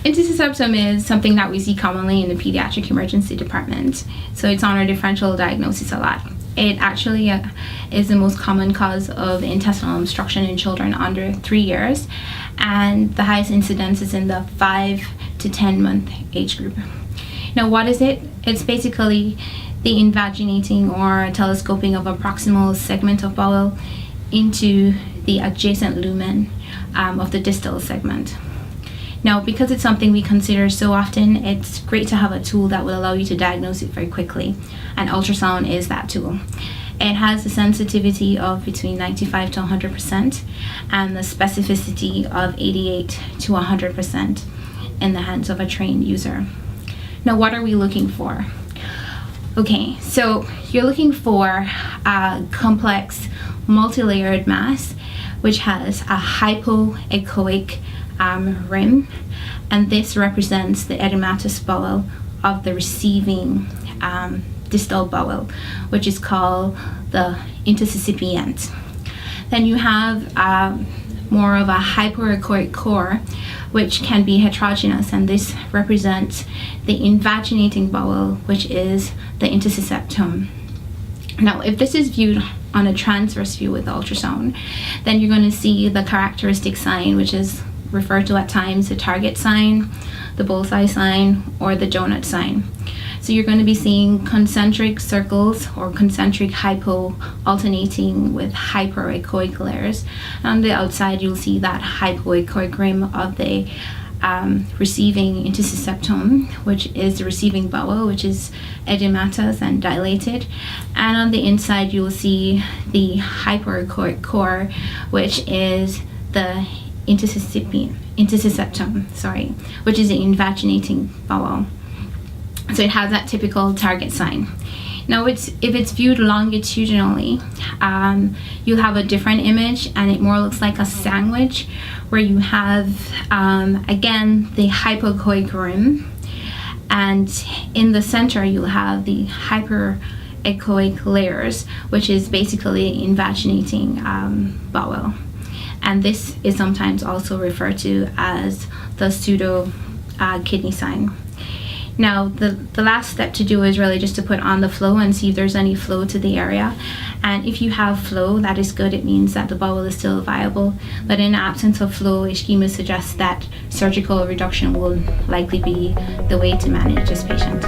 Intussusception is something that we see commonly in the pediatric emergency department. So it's on our differential diagnosis a lot. It actually is the most common cause of intestinal obstruction in children under 3 years, and the highest incidence is in the 5 to 10 month age group. Now, what is it? It's basically the invaginating or telescoping of a proximal segment of bowel into the adjacent lumen of the distal segment. Now, because it's something we consider so often, it's great to have a tool that will allow you to diagnose it very quickly, and ultrasound is that tool. It has a sensitivity of between 95 to 100% and the specificity of 88 to 100% in the hands of a trained user. Now, what are we looking for? Okay, so you're looking for a complex multi-layered mass which has a hypoechoic rim, and this represents the edematous bowel of the receiving distal bowel, which is called the intussusception. Then you have more of a hyperechoic core, which can be heterogeneous, and this represents the invaginating bowel, which is the intussusceptum. Now, if this is viewed on a transverse view with ultrasound, then you're going to see the characteristic sign, which is referred to at times the target sign, the bullseye sign, or the donut sign. So you're going to be seeing concentric circles or concentric hypo alternating with hyperechoic layers. On the outside, you'll see that hypoechoic rim of the receiving intussusceptum, which is the receiving bowel, which is edematous and dilated. And on the inside, you will see the hyperechoic core, which is the intussusceptum, which is the invaginating bowel. So it has that typical target sign. Now, if it's viewed longitudinally, you'll have a different image, and it more looks like a sandwich, where you have, again, the hypoechoic rim, and in the center you'll have the hyperechoic layers, which is basically invaginating bowel. And this is sometimes also referred to as the pseudo kidney sign. Now, the last step to do is really just to put on the flow and see if there's any flow to the area. And if you have flow, that is good. It means that the bowel is still viable. But in absence of flow, ischemia suggests that surgical reduction will likely be the way to manage this patient.